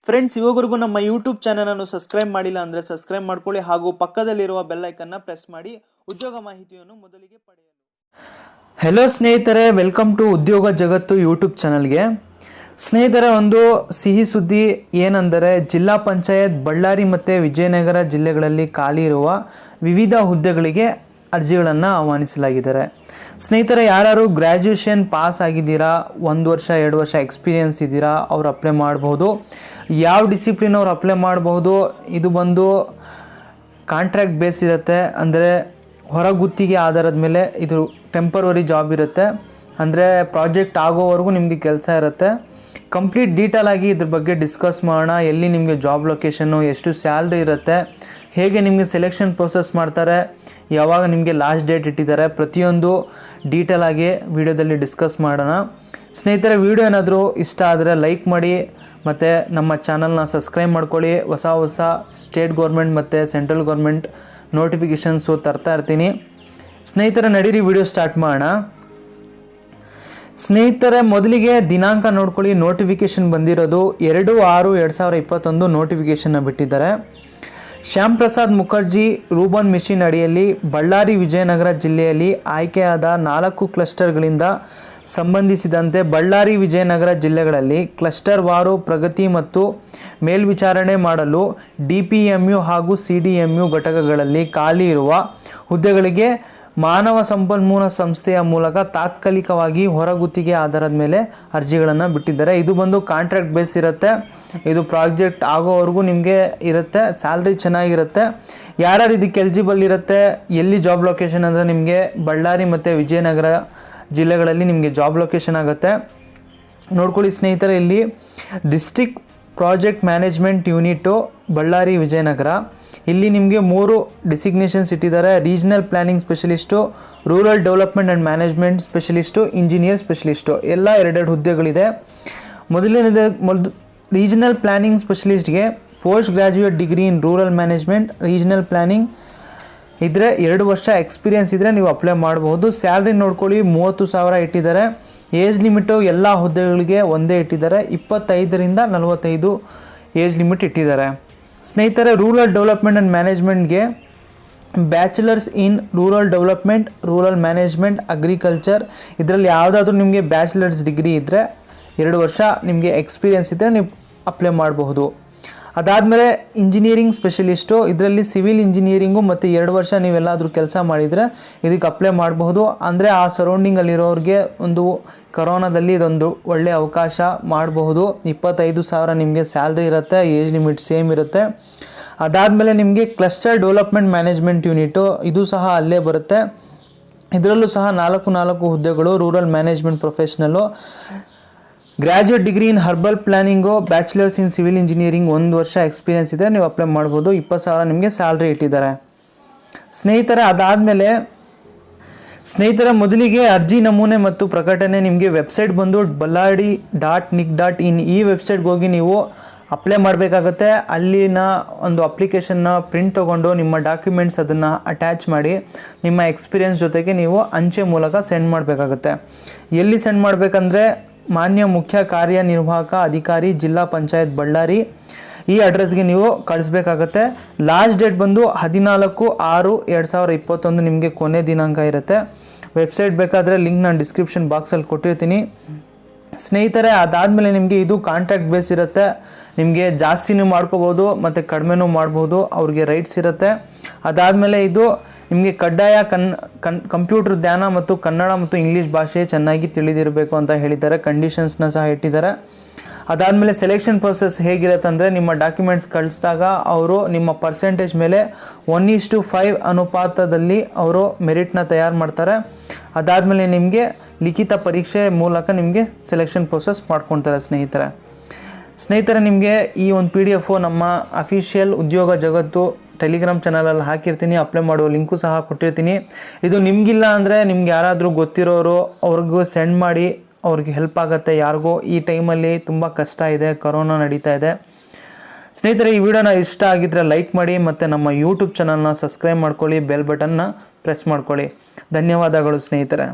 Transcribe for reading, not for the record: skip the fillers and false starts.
Friends, ಇವಾಗವರೆಗೂ ನಮ್ಮ YouTube ಚಾನಲನ್ನು subscribe ಮಾಡಿಲ್ಲ ಅಂದರೆ ಸಬ್ಸ್ಕ್ರೈಬ್ ಮಾಡ್ಕೊಳ್ಳಿ ಹಾಗೂ ಪಕ್ಕದಲ್ಲಿರುವ ಬೆಲ್ ಐಕನ್ನ ಪ್ರೆಸ್ ಮಾಡಿ ಉದ್ಯೋಗ ಮಾಹಿತಿಯನ್ನು ಮೊದಲಿಗೆ ಪಡೆಯಲು. ಹೆಲೋ ಸ್ನೇಹಿತರೆ, ವೆಲ್ಕಮ್ ಟು ಉದ್ಯೋಗ ಜಗತ್ತು ಯೂಟ್ಯೂಬ್ ಚಾನಲ್ಗೆ. ಸ್ನೇಹಿತರೆ, ಒಂದು ಸಿಹಿ ಸುದ್ದಿ ಏನೆಂದರೆ ಜಿಲ್ಲಾ ಪಂಚಾಯತ್ ಬಳ್ಳಾರಿ ಮತ್ತು ವಿಜಯನಗರ ಜಿಲ್ಲೆಗಳಲ್ಲಿ ಖಾಲಿ ಇರುವ ವಿವಿಧ ಹುದ್ದೆಗಳಿಗೆ ಅರ್ಜಿಗಳನ್ನು ಆಹ್ವಾನಿಸಲಾಗಿದ್ದಾರೆ. ಸ್ನೇಹಿತರೆ, ಯಾರು ಗ್ರ್ಯಾಜುಯೇಷನ್ ಪಾಸ್ ಆಗಿದ್ದೀರಾ, 1 ವರ್ಷ 2 ವರ್ಷ ಎಕ್ಸ್ಪೀರಿಯನ್ಸ್ ಇದ್ದೀರಾ, ಅವ್ರು ಅಪ್ಲೈ ಮಾಡ್ಬೋದು. ಯಾವ ಡಿಸಿಪ್ಲಿನ್ ಅವ್ರು ಅಪ್ಲೈ ಮಾಡ್ಬೋದು. ಇದು ಬಂದು ಕಾಂಟ್ರಾಕ್ಟ್ ಬೇಸ್ ಇರುತ್ತೆ, ಅಂದರೆ ಹೊರಗುತ್ತಿಗೆ ಆಧಾರದ ಮೇಲೆ ಇದು ಟೆಂಪರರಿ ಜಾಬ್ ಇರುತ್ತೆ. ಅಂದರೆ ಪ್ರಾಜೆಕ್ಟ್ ಆಗೋವರೆಗೂ ನಿಮಗೆ ಕೆಲಸ ಇರುತ್ತೆ. ಕಂಪ್ಲೀಟ್ ಡೀಟೇಲ್ ಆಗಿ ಇದ್ರ ಬಗ್ಗೆ ಡಿಸ್ಕಸ್ ಮಾಡೋಣ. ಎಲ್ಲಿ ನಿಮಗೆ ಜಾಬ್ ಲೊಕೇಶನ್ನು, ಎಷ್ಟು ಸ್ಯಾಲ್ರಿ ಇರುತ್ತೆ, ಹೇಗೆ ನಿಮಗೆ ಸೆಲೆಕ್ಷನ್ ಪ್ರೊಸೆಸ್ ಮಾಡ್ತಾರೆ, ಯಾವಾಗ ನಿಮಗೆ ಲಾಸ್ಟ್ ಡೇಟ್ ಇಟ್ಟಿದ್ದಾರೆ, ಪ್ರತಿಯೊಂದು ಡೀಟೇಲ್ ಆಗಿ ವಿಡಿಯೋದಲ್ಲಿ ಡಿಸ್ಕಸ್ ಮಾಡೋಣ. ಸ್ನೇಹಿತರೆ, ವಿಡಿಯೋ ಏನಾದರೂ ಇಷ್ಟ ಆದರೆ ಲೈಕ್ ಮಾಡಿ ಮತ್ತು ನಮ್ಮ ಚಾನಲ್ನ ಸಬ್ಸ್ಕ್ರೈಬ್ ಮಾಡ್ಕೊಳ್ಳಿ. ಹೊಸ ಸ್ಟೇಟ್ ಗೌರ್ಮೆಂಟ್ ಮತ್ತು ಸೆಂಟ್ರಲ್ ಗೌರ್ಮೆಂಟ್ ನೋಟಿಫಿಕೇಷನ್ಸು ತರ್ತಾ ಇರ್ತೀನಿ. ಸ್ನೇಹಿತರೆ, ನಡೀರಿ ವಿಡಿಯೋ ಸ್ಟಾರ್ಟ್ ಮಾಡೋಣ. ಸ್ನೇಹಿತರೆ, ಮೊದಲಿಗೆ ದಿನಾಂಕ ನೋಡ್ಕೊಳ್ಳಿ. ನೋಟಿಫಿಕೇಷನ್ ಬಂದಿರೋದು 2/6/2021 ನೋಟಿಫಿಕೇಷನ್ನ ಬಿಟ್ಟಿದ್ದಾರೆ. ಶ್ಯಾಮ್ ಪ್ರಸಾದ್ ಮುಖರ್ಜಿ ರೂಬನ್ ಮಿಷನ್ ಅಡಿಯಲ್ಲಿ ಬಳ್ಳಾರಿ ವಿಜಯನಗರ ಜಿಲ್ಲೆಯಲ್ಲಿ ಆಯ್ಕೆಯಾದ 4 ಕ್ಲಸ್ಟರ್ಗಳಿಂದ ಸಂಬಂಧಿಸಿದಂತೆ ಬಳ್ಳಾರಿ ವಿಜಯನಗರ ಜಿಲ್ಲೆಗಳಲ್ಲಿ ಕ್ಲಸ್ಟರ್ ವಾರು ಪ್ರಗತಿ ಮತ್ತು ಮೇಲ್ವಿಚಾರಣೆ ಮಾಡಲು DPMU ಹಾಗೂ CDMU ಘಟಕಗಳಲ್ಲಿ ಖಾಲಿ ಇರುವ ಹುದ್ದೆಗಳಿಗೆ ಮಾನವ ಸಂಪನ್ಮೂಲ ಸಂಸ್ಥೆಯ ಮೂಲಕ ತಾತ್ಕಾಲಿಕವಾಗಿ ಹೊರಗುತ್ತಿಗೆ ಆಧಾರದ ಮೇಲೆ ಅರ್ಜಿಗಳನ್ನು ಬಿಟ್ಟಿದ್ದಾರೆ. ಇದು ಬಂದು ಕಾಂಟ್ರಾಕ್ಟ್ ಬೇಸ್ ಇರುತ್ತೆ. ಇದು ಪ್ರಾಜೆಕ್ಟ್ ಆಗೋವರೆಗೂ ನಿಮಗೆ ಇರುತ್ತೆ. ಸ್ಯಾಲ್ರಿ ಚೆನ್ನಾಗಿರುತ್ತೆ. ಯಾರ್ಯಾರು ಇದಕ್ಕೆ ಎಲಿಜಿಬಲ್ ಇರುತ್ತೆ, ಎಲ್ಲಿ ಜಾಬ್ ಲೊಕೇಶನ್ ಅಂದರೆ ನಿಮಗೆ ಬಳ್ಳಾರಿ ಮತ್ತು ವಿಜಯನಗರ ಜಿಲ್ಲೆಗಳಲ್ಲಿ ನಿಮಗೆ ಜಾಬ್ ಲೊಕೇಶನ್ ಆಗುತ್ತೆ. ನೋಡ್ಕೊಳ್ಳಿ ಸ್ನೇಹಿತರೆ, ಇಲ್ಲಿ district project management unit Ballari Vijayanagara. ಇಲ್ಲಿ ನಿಮಗೆ 3 ಡಿಸಿಗ್ನೇಷನ್ಸ್ ಇಟ್ಟಿದ್ದಾರೆ. Regional planning specialist, rural development and management specialist, engineer specialist, ಎಲ್ಲ 2 ಹುದ್ದೆಗಳಿದೆ. ರೀಜನಲ್ ಪ್ಲ್ಯಾನಿಂಗ್ ಸ್ಪೆಷಲಿಸ್ಟ್ಗೆ post graduate degree in rural management, regional planning ಇದ್ದರೆ 2 ವರ್ಷ ಎಕ್ಸ್ಪೀರಿಯನ್ಸ್ ಇದ್ದರೆ ನೀವು ಅಪ್ಲೈ ಮಾಡ್ಬೋದು. ಸ್ಯಾಲ್ರಿ ನೋಡ್ಕೊಳ್ಳಿ 30,000 ಇಟ್ಟಿದ್ದಾರೆ. ಏಜ್ ಲಿಮಿಟು ಎಲ್ಲ ಹುದ್ದೆಗಳಿಗೆ ಒಂದೇ ಇಟ್ಟಿದ್ದಾರೆ. 25ರಿಂದ 45 ಏಜ್ ಲಿಮಿಟ್ ಇಟ್ಟಿದ್ದಾರೆ. ಸ್ನೇಹಿತರೆ, ರೂರಲ್ ಡೆವಲಪ್ಮೆಂಟ್ ಆ್ಯಂಡ್ ಮ್ಯಾನೇಜ್ಮೆಂಟ್ಗೆ bachelors in rural development, rural management, agriculture ಇದರಲ್ಲಿ ಯಾವುದಾದ್ರೂ ನಿಮಗೆ ಬ್ಯಾಚುಲರ್ಸ್ ಡಿಗ್ರಿ ಇದ್ದರೆ 2 ವರ್ಷ ನಿಮಗೆ ಎಕ್ಸ್ಪೀರಿಯನ್ಸ್ ಇದ್ದರೆ ನೀವು ಅಪ್ಲೈ ಮಾಡಬಹುದು. ಅದಾದಮೇಲೆ ಇಂಜಿನಿಯರಿಂಗ್ ಸ್ಪೆಷಲಿಸ್ಟು, ಇದರಲ್ಲಿ ಸಿವಿಲ್ ಇಂಜಿನಿಯರಿಂಗು ಮತ್ತು 2 ವರ್ಷ ನೀವೆಲ್ಲಾದರೂ ಕೆಲಸ ಮಾಡಿದರೆ ಇದಕ್ಕೆ ಅಪ್ಲೈ ಮಾಡಬಹುದು. ಅಂದರೆ ಆ ಸರೌಂಡಿಂಗಲ್ಲಿರೋರಿಗೆ ಒಂದು ಕರೋನಾದಲ್ಲಿ ಇದೊಂದು ಒಳ್ಳೆಯ ಅವಕಾಶ ಮಾಡಬಹುದು. 25,000 ನಿಮಗೆ ಸ್ಯಾಲ್ರಿ ಇರುತ್ತೆ. ಏಜ್ ಲಿಮಿಟ್ ಸೇಮ್ ಇರುತ್ತೆ. ಅದಾದಮೇಲೆ ನಿಮಗೆ ಕ್ಲಸ್ಟರ್ ಡೆವಲಪ್ಮೆಂಟ್ ಮ್ಯಾನೇಜ್ಮೆಂಟ್ ಯೂನಿಟು, ಇದು ಸಹ ಅಲ್ಲೇ ಬರುತ್ತೆ. ಇದರಲ್ಲೂ ಸಹ 4 ಹುದ್ದೆಗಳು. Rural management professional, graduate degree in herbal planning, bachelors in civil engineering 1 ವರ್ಷ ಎಕ್ಸ್ಪೀರಿಯನ್ಸ್ ಇದ್ದರೆ ನೀವು ಅಪ್ಲೈ ಮಾಡ್ಬೋದು. 20,000 ನಿಮಗೆ ಸ್ಯಾಲ್ರಿ ಇಟ್ಟಿದ್ದಾರೆ. ಸ್ನೇಹಿತರೆ, ಮೊದಲಿಗೆ ಅರ್ಜಿ ನಮೂನೆ ಮತ್ತು ಪ್ರಕಟಣೆ. ನಿಮಗೆ ವೆಬ್ಸೈಟ್ ಬಂದು ballari.nic.in ಈ ವೆಬ್ಸೈಟ್ಗೆ ಹೋಗಿ ನೀವು ಅಪ್ಲೈ ಮಾಡಬೇಕಾಗತ್ತೆ. ಅಲ್ಲಿನ ಒಂದು ಅಪ್ಲಿಕೇಶನ್ನ ಪ್ರಿಂಟ್ ತೊಗೊಂಡು ನಿಮ್ಮ ಡಾಕ್ಯುಮೆಂಟ್ಸ್ ಅದನ್ನು ಅಟ್ಯಾಚ್ ಮಾಡಿ ನಿಮ್ಮ ಎಕ್ಸ್ಪೀರಿಯನ್ಸ್ ಜೊತೆಗೆ ನೀವು ಅಂಚೆ ಮೂಲಕ ಸೆಂಡ್ ಮಾಡಬೇಕಾಗತ್ತೆ. ಎಲ್ಲಿ ಸೆಂಡ್ ಮಾಡಬೇಕಂದ್ರೆ ಮಾನ್ಯ ಮುಖ್ಯ ಕಾರ್ಯನಿರ್ವಾಹಕ ಅಧಿಕಾರಿ ಜಿಲ್ಲಾ ಪಂಚಾಯತ್ ಬಳ್ಳಾರಿ ಈ ಅಡ್ರೆಸ್ಗೆ ನೀವು ಕಳಿಸ್ಬೇಕಾಗತ್ತೆ. ಲಾಸ್ಟ್ ಡೇಟ್ ಬಂದು 14/6/2021 ನಿಮಗೆ ಕೊನೆ ದಿನಾಂಕ ಇರುತ್ತೆ. ವೆಬ್ಸೈಟ್ ಬೇಕಾದರೆ ಲಿಂಕ್ ನಾನು ಡಿಸ್ಕ್ರಿಪ್ಷನ್ ಬಾಕ್ಸಲ್ಲಿ ಕೊಟ್ಟಿರ್ತೀನಿ. ಸ್ನೇಹಿತರೆ, ಅದಾದಮೇಲೆ ನಿಮಗೆ ಇದು ಕಾಂಟ್ರಾಕ್ಟ್ ಬೇಸ್ ಇರುತ್ತೆ. ನಿಮಗೆ ಜಾಸ್ತಿನೂ ಮಾಡ್ಕೋಬೋದು ಮತ್ತು ಕಡಿಮೆನೂ ಮಾಡ್ಬೋದು. ಅವ್ರಿಗೆ ರೈಟ್ಸ್ ಇರುತ್ತೆ. ಅದಾದಮೇಲೆ ಇದು ನಿಮಗೆ ಕಡ್ಡಾಯ ಕಂಪ್ಯೂಟರ್ ಜ್ಞಾನ ಮತ್ತು ಕನ್ನಡ ಮತ್ತು ಇಂಗ್ಲೀಷ್ ಭಾಷೆ ಚೆನ್ನಾಗಿ ತಿಳಿದಿರಬೇಕು ಅಂತ ಹೇಳಿದ್ದಾರೆ. ಕಂಡೀಷನ್ಸ್ನ ಸಹ ಇಟ್ಟಿದ್ದಾರೆ. ಅದಾದಮೇಲೆ ಸೆಲೆಕ್ಷನ್ ಪ್ರೊಸೆಸ್ ಹೇಗಿರುತ್ತೆ ಅಂದರೆ ನಿಮ್ಮ ಡಾಕ್ಯುಮೆಂಟ್ಸ್ ಕಳಿಸಿದಾಗ ಅವರು ನಿಮ್ಮ ಪರ್ಸೆಂಟೇಜ್ ಮೇಲೆ 1:5 ಅನುಪಾತದಲ್ಲಿ ಅವರು ಮೆರಿಟ್ನ ತಯಾರು ಮಾಡ್ತಾರೆ. ಅದಾದಮೇಲೆ ನಿಮಗೆ ಲಿಖಿತ ಪರೀಕ್ಷೆ ಮೂಲಕ ನಿಮಗೆ ಸೆಲೆಕ್ಷನ್ ಪ್ರೊಸೆಸ್ ಮಾಡ್ಕೊಳ್ತಾರೆ. ಸ್ನೇಹಿತರೆ, ನಿಮಗೆ ಈ ಒಂದು PDF ನಮ್ಮ ಅಫಿಷಿಯಲ್ ಉದ್ಯೋಗ ಜಗತ್ತು ಟೆಲಿಗ್ರಾಮ್ ಚಾನಲಲ್ಲಿ ಹಾಕಿರ್ತೀನಿ. ಅಪ್ಲೈ ಮಾಡುವ ಲಿಂಕು ಸಹ ಕೊಟ್ಟಿರ್ತೀನಿ. ಇದು ನಿಮಗಿಲ್ಲ ಅಂದರೆ ನಿಮ್ಗೆ ಯಾರಾದರೂ ಗೊತ್ತಿರೋರು ಅವ್ರಿಗೂ ಸೆಂಡ್ ಮಾಡಿ, ಅವ್ರಿಗೆ ಹೆಲ್ಪ್ ಆಗುತ್ತೆ. ಯಾರಿಗೋ ಈ ಟೈಮಲ್ಲಿ ತುಂಬ ಕಷ್ಟ ಇದೆ, ಕೊರೋನಾ ನಡೀತಾ ಇದೆ. ಸ್ನೇಹಿತರೆ, ಈ ವಿಡಿಯೋನ ಇಷ್ಟ ಆಗಿದ್ದರೆ ಲೈಕ್ ಮಾಡಿ ಮತ್ತು ನಮ್ಮ ಯೂಟ್ಯೂಬ್ ಚಾನಲ್ನ ಸಬ್ಸ್ಕ್ರೈಬ್ ಮಾಡ್ಕೊಳ್ಳಿ. ಬೆಲ್ ಬಟನ್ನ ಪ್ರೆಸ್ ಮಾಡ್ಕೊಳ್ಳಿ. ಧನ್ಯವಾದಗಳು ಸ್ನೇಹಿತರೆ.